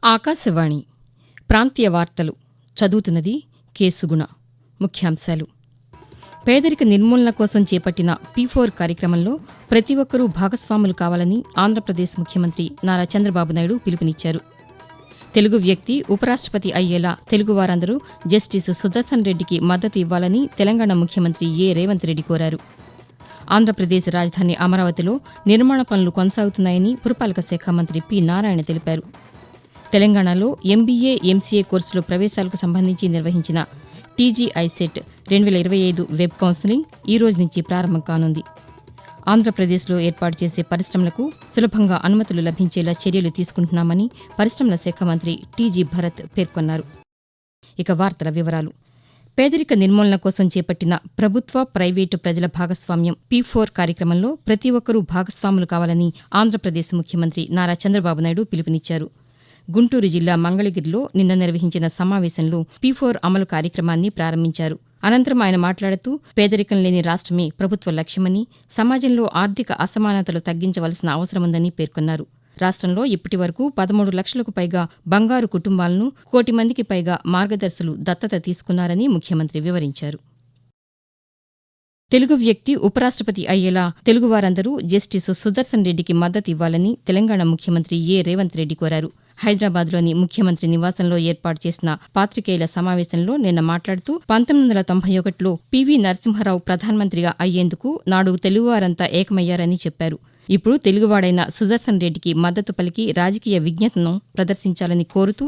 ఆకాశవాణి ప్రాంతీయ వార్తలు చదువుతున్నది కేసుగుణ. ముఖ్యాంశాలు: పేదరిక నిర్మూలన కోసం చేపట్టిన P4 కార్యక్రమంలో ప్రతి ఒక్కరూ భాగస్వాములు కావాలని ఆంధ్రప్రదేశ్ ముఖ్యమంత్రి నారా చంద్రబాబు నాయుడు పిలుపునిచ్చారు. తెలుగు వ్యక్తి ఉపరాష్టపతి అయ్యేలా తెలుగువారందరూ జస్టిస్ సుదర్శన్ రెడ్డికి మద్దతు ఇవ్వాలని తెలంగాణ ముఖ్యమంత్రి రేవంత్ రెడ్డి కోరారు. ఆంధ్రప్రదేశ్ రాజధాని అమరావతిలో నిర్మాణ పనులు కొనసాగుతున్నాయని పురపాలక శాఖ మంత్రి పి. నారాయణ తెలిపారు. తెలంగాణలో MBA, MCA కోర్సులో ప్రవేశాలకు సంబంధించి నిర్వహించిన TGI-SET 2025 వెబ్ కౌన్సిలింగ్ ఈ రోజు నుంచి ప్రారంభం కానుంది. ఆంధ్రప్రదేశ్లో ఏర్పాటు చేసే పరిశ్రమలకు సులభంగా అనుమతులు లభించేలా చర్యలు తీసుకుంటున్నామని పరిశ్రమల శాఖ మంత్రి టీజీ భరత్ పేర్కొన్నారు. ఇక వార్తల వివరాలు: పేదరిక నిర్మూలన కోసం చేపట్టిన ప్రభుత్వ, ప్రైవేటు ప్రజల భాగస్వామ్యం P4 కార్యక్రమంలో ప్రతి ఒక్కరూ భాగస్వాములు కావాలని ఆంధ్రప్రదేశ్ ముఖ్యమంత్రి నారా చంద్రబాబు నాయుడు పిలుపునిచ్చారు. గుంటూరు జిల్లా మంగళగిరిలో నిన్న నిర్వహించిన సమావేశంలో P4 అమలు కార్యక్రమాన్ని ప్రారంభించారు. అనంతరం ఆయన మాట్లాడుతూ పేదరికం లేని రాష్ట్రమే ప్రభుత్వ లక్ష్యమని, సమాజంలో ఆర్థిక అసమానతలు తగ్గించవలసిన అవసరముందని పేర్కొన్నారు. రాష్ట్రంలో ఇప్పటి వరకు 13 లక్షలకు పైగా బంగారు కుటుంబాలను, 1 కోటి మందికి పైగా మార్గదర్శులు దత్తత తీసుకున్నారని ముఖ్యమంత్రి వివరించారు. తెలుగు వ్యక్తి ఉపరాష్టపతి అయ్యేలా తెలుగువారందరూ జస్టిస్ సుదర్శన్ రెడ్డికి మద్దతు ఇవ్వాలని తెలంగాణ ముఖ్యమంత్రి రేవంత్ రెడ్డి కోరారు. హైదరాబాద్లోని ముఖ్యమంత్రి నివాసంలో ఏర్పాటు చేసిన పాతికేయుల సమావేశంలో నిన్న మాట్లాడుతూ 1991లో పివి నరసింహారావు ప్రధానమంత్రిగా అయ్యేందుకు నాడు తెలుగువారంతా ఏకమయ్యారని చెప్పారు. ఇప్పుడు తెలుగువాడైన సుదర్శన్ రెడ్డికి మద్దతు పలికి రాజకీయ విజ్ఞతను ప్రదర్శించాలని కోరుతూ,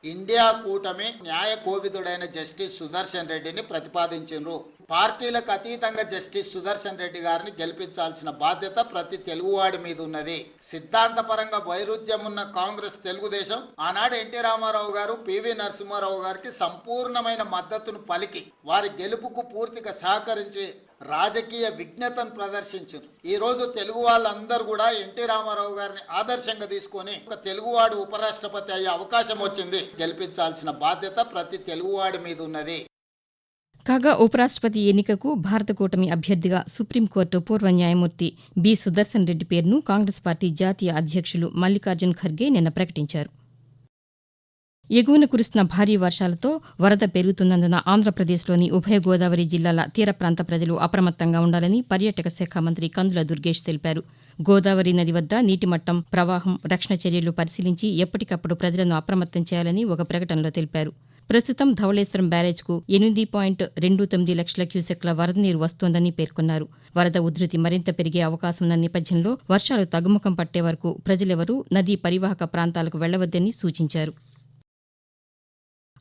ఇండియా కూటమి న్యాయ కోవిదుడైన జస్టిస్ సుదర్శన్ రెడ్డిని ప్రతిపాదించారు. పార్టీలకు అతీతంగా జస్టిస్ సుదర్శన్ రెడ్డి గారిని గెలిపించాల్సిన బాధ్యత ప్రతి తెలుగువాడి మీద ఉన్నది. సిద్ధాంతపరంగా వైరుధ్యం ఉన్న కాంగ్రెస్, తెలుగుదేశం ఆనాడు ఎన్టీ రామారావు గారు, పివి నరసింహారావు గారికి సంపూర్ణమైన మద్దతును పలికి వారి గెలుపుకు పూర్తిగా సహకరించి రాజకీయ విజ్ఞతను ప్రదర్శించారు. ఈ రోజు తెలుగు వాళ్ళందరూ కూడా ఎన్టీ రామారావు గారిని ఆదర్శంగా తీసుకొని ఒక తెలుగువాడు ఉపరాష్ట్రపతి అయ్యే అవకాశం వచ్చింది. గెలిపించాల్సిన బాధ్యత ప్రతి తెలుగువాడి మీద ఉన్నది. కాగా ఉపరాష్టపతి ఎన్నికకు భారత కూటమి అభ్యర్థిగా సుప్రీంకోర్టు పూర్వ న్యాయమూర్తి బి. సుదర్శన్ రెడ్డి పేరును కాంగ్రెస్ పార్టీ జాతీయ అధ్యక్షులు మల్లికార్జున్ ఖర్గే నిన్న ప్రకటించారు. ఎగువన కురుస్తున్న భారీ వర్షాలతో వరద పెరుగుతున్నందున ఆంధ్రప్రదేశ్లోని ఉభయ గోదావరి జిల్లాల తీర ప్రాంత ప్రజలు అప్రమత్తంగా ఉండాలని పర్యాటక శాఖ మంత్రి కందుల దుర్గేష్ తెలిపారు. గోదావరి నది వద్ద నీటిమట్టం, ప్రవాహం, రక్షణ చర్యలు పరిశీలించి ఎప్పటికప్పుడు ప్రజలను అప్రమత్తం చేయాలని ఒక ప్రకటనలో తెలిపారు. ప్రస్తుతం ధవళేశ్వరం బ్యారేజ్కు 8.29 లక్షల క్యూసెక్ల వరద నీరు వస్తోందని పేర్కొన్నారు. వరద ఉధృతి మరింత పెరిగే అవకాశం ఉన్న నేపథ్యంలో వర్షాలు తగ్గుముఖం పట్టే వరకు ప్రజలెవరూ నదీ పరివాహక ప్రాంతాలకు వెళ్లవద్దని సూచించారు.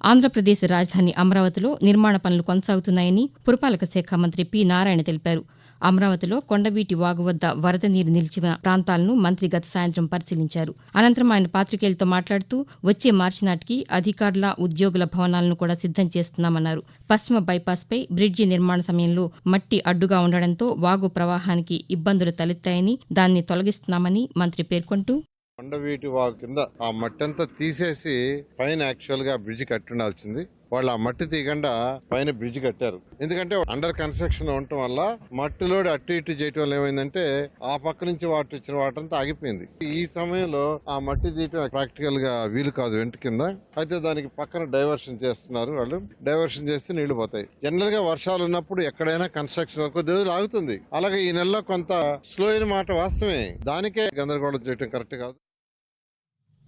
ఆంధ్రప్రదేశ్ రాజధాని అమరావతిలో నిర్మాణ పనులు కొనసాగుతున్నాయని పురపాలక శాఖ మంత్రి పి. నారాయణ తెలిపారు. అమరావతిలో కొండవీటి వాగు వద్ద వరద నీరు నిలిచిన ప్రాంతాలను మంత్రి గత సాయంత్రం పరిశీలించారు. అనంతరం ఆయన పాతికేయులతో మాట్లాడుతూ వచ్చే మార్చి నాటికి అధికారుల, ఉద్యోగుల భవనాలను కూడా సిద్దం చేస్తున్నామన్నారు. పశ్చిమ బైపాస్పై బ్రిడ్జి నిర్మాణ సమయంలో మట్టి అడ్డుగా ఉండడంతో వాగు ప్రవాహానికి ఇబ్బందులు తలెత్తాయని, దాన్ని తొలగిస్తున్నామని మంత్రి పేర్కొంటూ, కొండవీటి వాగు కింద ఆ మట్టి అంతా తీసేసి పైన యాక్చువల్ గా బ్రిడ్జ్ కట్టి ఉండాల్సింది. వాళ్ళు ఆ మట్టి తీయకుండా పైన బ్రిడ్జ్ కట్టారు. ఎందుకంటే అండర్ కన్స్ట్రక్షన్ ఉండటం వల్ల మట్టిలోడు అటు ఇటు చేయటం వల్ల ఏమైందంటే ఆ పక్క నుంచి వాటర్ ఇచ్చిన వాటర్ అంతా ఆగిపోయింది. ఈ సమయంలో ఆ మట్టి తీయటం ప్రాక్టికల్ గా వీలు కాదు వెంట కింద. అయితే దానికి పక్కన డైవర్షన్ చేస్తున్నారు. వాళ్ళు డైవర్షన్ చేస్తే నీళ్లు పోతాయి. జనరల్ గా వర్షాలు ఉన్నప్పుడు ఎక్కడైనా కన్స్ట్రక్షన్ కొద్ది రోజులు ఆగుతుంది. అలాగే ఈ నెలలో కొంత స్లో అయిన మాట వాస్తవమే. దానికే గందరగోళం చేయటం కరెక్ట్ కాదు.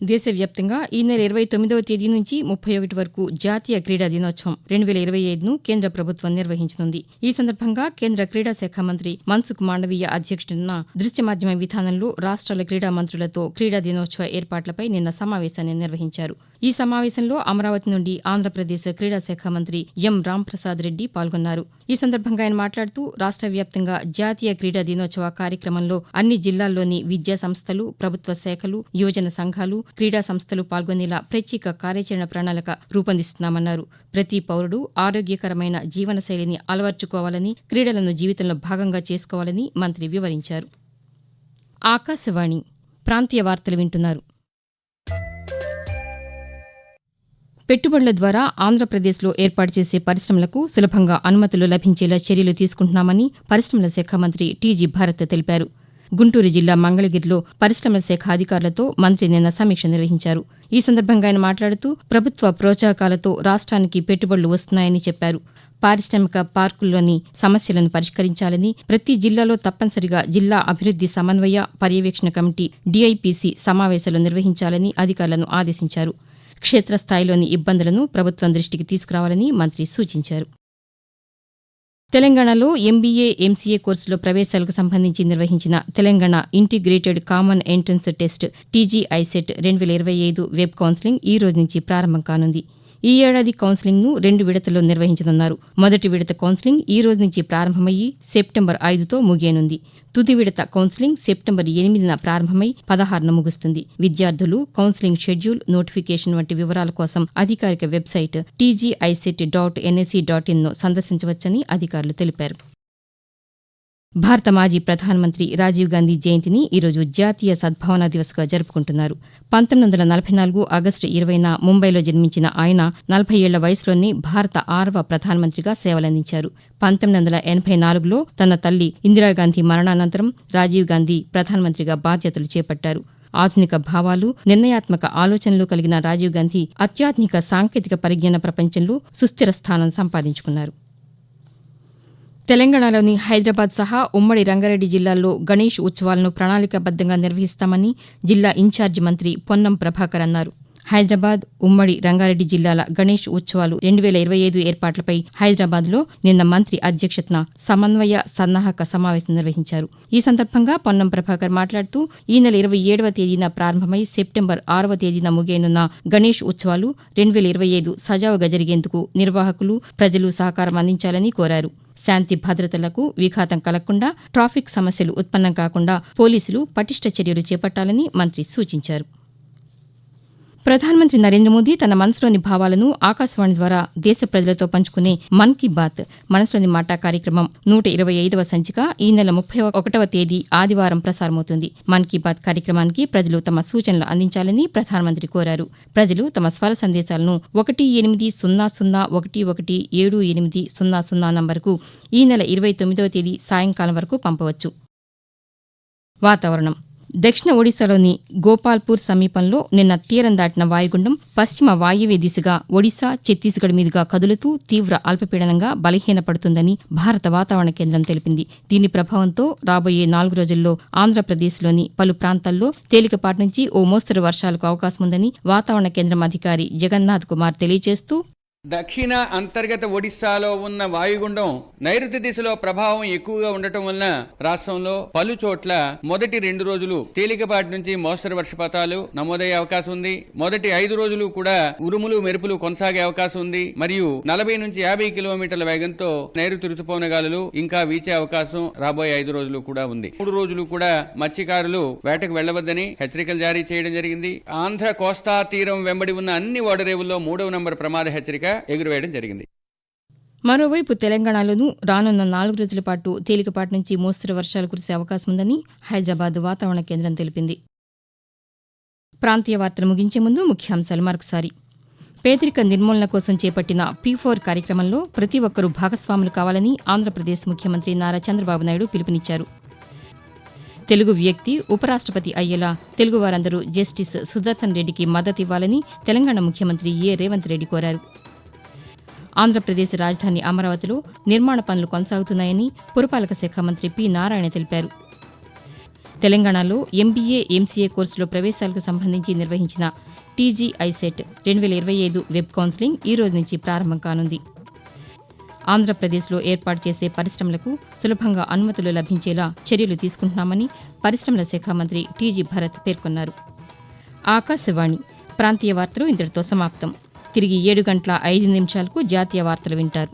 దేశవ్యాప్తంగా ఈ నెల 29వ తేదీ నుంచి 31 వరకు జాతీయ క్రీడా దినోత్సవం 2025ను కేంద్ర ప్రభుత్వం నిర్వహించనుంది. ఈ సందర్భంగా కేంద్ర క్రీడా శాఖ మంత్రి మన్సుఖ్ మాండవీయ అధ్యక్షతన దృశ్య మాధ్యమ విధానంలో రాష్ట్రాల క్రీడా మంత్రులతో క్రీడా దినోత్సవ ఏర్పాట్లపై నిన్న సమావేశాన్ని నిర్వహించారు. ఈ సమావేశంలో అమరావతి నుండి ఆంధ్రప్రదేశ్ క్రీడా శాఖ మంత్రి ఎం. రాంప్రసాద్ రెడ్డి పాల్గొన్నారు. ఈ సందర్భంగా ఆయన మాట్లాడుతూ రాష్ట్ర వ్యాప్తంగా జాతీయ క్రీడా దినోత్సవ కార్యక్రమంలో అన్ని జిల్లాల్లోని విద్యా సంస్థలు, ప్రభుత్వ శాఖలు, యువజన సంఘాలు, క్రీడా సంస్థలు పాల్గొనేలా ప్రత్యేక కార్యాచరణ ప్రణాళిక రూపొందిస్తున్నామన్నారు. ప్రతి పౌరుడు ఆరోగ్యకరమైన జీవనశైలిని అలవర్చుకోవాలని, క్రీడలను జీవితంలో భాగంగా చేసుకోవాలని మంత్రి వివరించారు. ఆకాశవాణి ప్రాంతీయ వార్తలు వింటున్నారు. పెట్టుబడుల ద్వారా ఆంధ్రప్రదేశ్లో ఏర్పాటు చేసే పరిశ్రమలకు సులభంగా అనుమతులు లభించేలా చర్యలు తీసుకుంటున్నామని పరిశ్రమల శాఖ మంత్రి టీజీ భరత్ తెలిపారు. గుంటూరు జిల్లా మంగళగిరిలో పరిశ్రమల శాఖ అధికారులతో మంత్రి నిన్న సమీక్ష నిర్వహించారు. ఈ సందర్భంగా ఆయన మాట్లాడుతూ ప్రభుత్వ ప్రోత్సాహకాలతో రాష్ట్రానికి పెట్టుబడులు వస్తున్నాయని చెప్పారు. పారిశ్రామిక పార్కుల్లోని సమస్యలను పరిష్కరించాలని, ప్రతి జిల్లాలో తప్పనిసరిగా జిల్లా అభివృద్ది సమన్వయ పర్యవేక్షణ కమిటీ DIPC సమావేశాలు నిర్వహించాలని అధికారులను ఆదేశించారు. క్షేత్రస్థాయిలోని ఇబ్బందులను ప్రభుత్వం దృష్టికి తీసుకురావాలని మంత్రి సూచించారు. తెలంగాణలో MBA, MCA కోర్సులో ప్రవేశాలకు సంబంధించి నిర్వహించిన Telangana integrated common entrance test TGI-SET 2025 web counselling ఈ రోజు నుంచి ప్రారంభం కానుంది. ఈ ఏడాది కౌన్సిలింగ్ను 2 విడతల్లో నిర్వహించనున్నారు. మొదటి విడత కౌన్సిలింగ్ ఈ రోజు నుంచి ప్రారంభమయ్యి సెప్టెంబర్ 5తో ముగియనుంది. తుది విడత కౌన్సిలింగ్ సెప్టెంబర్ 8న ప్రారంభమై 16న ముగుస్తుంది. విద్యార్థులు కౌన్సిలింగ్ షెడ్యూల్, నోటిఫికేషన్ వంటి వివరాల కోసం అధికారిక వెబ్సైట్ tgiset.nic.inను సందర్శించవచ్చని అధికారులు తెలిపారు. భారత మాజీ ప్రధానమంత్రి రాజీవ్ గాంధీ జయంతిని ఈరోజు జాతీయ సద్భావనా దివస్గా జరుపుకుంటున్నారు. 1944 ఆగస్టు 20న ముంబైలో జన్మించిన ఆయన 40 ఏళ్ల వయసులోనే భారత 6వ ప్రధానమంత్రిగా సేవలందించారు. 1984లో తన తల్లి ఇందిరాగాంధీ మరణానంతరం రాజీవ్ గాంధీ ప్రధానమంత్రిగా బాధ్యతలు చేపట్టారు. ఆధునిక భావాలు, నిర్ణయాత్మక ఆలోచనలు కలిగిన రాజీవ్ గాంధీ అత్యాధునిక సాంకేతిక పరిజ్ఞాన ప్రపంచంలో సుస్థిర స్థానం సంపాదించుకున్నారు. తెలంగాణలోని హైదరాబాద్ సహా ఉమ్మడి రంగారెడ్డి జిల్లాల్లో గణేష్ ఉత్సవాలను ప్రణాళికాబద్దంగా నిర్వహిస్తామని జిల్లా ఇన్ఛార్జి మంత్రి పొన్నం ప్రభాకర్ అన్నారు. హైదరాబాద్, ఉమ్మడి రంగారెడ్డి జిల్లాల గణేష్ ఉత్సవాలు 2025 ఏర్పాట్లపై హైదరాబాద్లో నిన్న మంత్రి అధ్యక్షతన సమన్వయ సన్నాహక సమావేశం నిర్వహించారు. ఈ సందర్భంగా పొన్నం ప్రభాకర్ మాట్లాడుతూ ఈ నెల 27వ తేదీన ప్రారంభమై సెప్టెంబర్ 6వ తేదీన ముగియనున్న గణేష్ ఉత్సవాలు 2025 సజావుగా జరిగేందుకు నిర్వాహకులు, ప్రజలు సహకారం అందించాలని కోరారు. శాంతి భద్రతలకు విఘాతం కలగకుండా, ట్రాఫిక్ సమస్యలు ఉత్పన్నం కాకుండా పోలీసులు పటిష్ట చర్యలు చేపట్టాలని మంత్రి సూచించారు. ప్రధానమంత్రి నరేంద్ర మోదీ తన మనసులోని భావాలను ఆకాశవాణి ద్వారా దేశ ప్రజలతో పంచుకునే మన్ కీ బాత్ మనసులోని మాట కార్యక్రమం 125వ సంచిక ఈ నెల 31వ తేదీ ఆదివారం ప్రసారమవుతుంది. మన్ కీ బాత్ కార్యక్రమానికి ప్రజలు తమ సూచనలు అందించాలని ప్రధానమంత్రి కోరారు. ప్రజలు తమ స్వర సందేశాలను 18001178000 నంబరుకు ఈ నెల 29వ తేదీ సాయంకాలం వరకు పంపవచ్చు. వాతావరణం. దక్షిణ ఒడిశాలోని గోపాల్పూర్ సమీపంలో నిన్న తీరం దాటిన వాయుగుండం పశ్చిమ వాయువ్య దిశగా ఒడిశా, ఛత్తీస్గఢ్ మీదుగా కదులుతూ తీవ్ర అల్పపీడనంగా బలహీనపడుతుందని భారత వాతావరణ కేంద్రం తెలిపింది. దీని ప్రభావంతో రాబోయే 4 రోజుల్లో ఆంధ్రప్రదేశ్లోని పలు ప్రాంతాల్లో తేలికపాటి నుంచి ఓ మోస్తరు వర్షాలకు అవకాశముందని వాతావరణ కేంద్రం అధికారి జగన్నాథ్ కుమార్ తెలియజేస్తూ, దక్షిణ అంతర్గత ఒడిశాలో ఉన్న వాయుగుండం నైరుతి దిశలో ప్రభావం ఎక్కువగా ఉండటం వలన రాష్ట్రంలో పలు చోట్ల మొదటి 2 రోజులు తేలికపాటి నుంచి మోస్తరు వర్షపాతాలు నమోదయ్యే అవకాశం ఉంది. మొదటి 5 రోజులు కూడా ఉరుములు మెరుపులు కొనసాగే అవకాశం ఉంది. మరియు 40 నుంచి 50 కిలోమీటర్ల వేగంతో నైరుతి రుతుపవనగాలులు ఇంకా వీచే అవకాశం రాబోయే 5 రోజులు కూడా ఉంది. 3 రోజులు కూడా మత్స్యకారులు వేటకు వెళ్లవద్దని హెచ్చరికలు జారీ చేయడం జరిగింది. ఆంధ్ర కోస్తా తీరం వెంబడి ఉన్న అన్ని ఓడరేవుల్లో 3వ నంబర్ ప్రమాద హెచ్చరిక ఎగురవేయడం జరిగింది. మరోవైపు తెలంగాణలోనూ రానున్న 4 రోజుల పాటు తేలికపాటి నుంచి మోస్తరు వర్షాలు కురిసే అవకాశం ఉందని హైదరాబాద్ వాతావరణ కేంద్రం తెలిపింది. ప్రాంతీయ వార్తలు ముగించే ముందు ముఖ్యాంశాలు మరొకసారి. పేదరిక నిర్మూలన కోసం చేపట్టిన P4 కార్యక్రమంలో ప్రతి ఒక్కరూ భాగస్వాములు కావాలని ఆంధ్రప్రదేశ్ ముఖ్యమంత్రి నారా చంద్రబాబు నాయుడు పిలుపునిచ్చారు. తెలుగు వ్యక్తి ఉపరాష్ట్రపతి అయ్యేలా తెలుగువారందరూ జస్టిస్ సుదర్శన్ రెడ్డికి మద్దతివ్వాలని తెలంగాణ ముఖ్యమంత్రి రేవంత్ రెడ్డి కోరారు. ఆంధ్రప్రదేశ్ రాజధాని అమరావతిలో నిర్మాణ పనులు కొనసాగుతున్నాయని పురపాలక శాఖ మంత్రి పి. నారాయణ తెలిపారు. తెలంగాణలో MBA, MCA కోర్సులో ప్రవేశాలకు సంబంధించి నిర్వహించిన TGI-SET 2025 వెబ్ కౌన్సిలింగ్ ఈ రోజు నుంచి ప్రారంభం కానుంది. ఆంధ్రప్రదేశ్లో ఏర్పాటు చేసే పరిశ్రమలకు సులభంగా అనుమతులు లభించేలా చర్యలు తీసుకుంటున్నామని పరిశ్రమల శాఖ మంత్రి టీజీ భరత్ పేర్కొన్నారు. ఆకాశవాణి ప్రాంతీయ వార్తలు ఇంతటితో సమాప్తం. తిరిగి 7 గంటల 5 నిమిషాలకు జాతీయ వార్తలు వింటారు.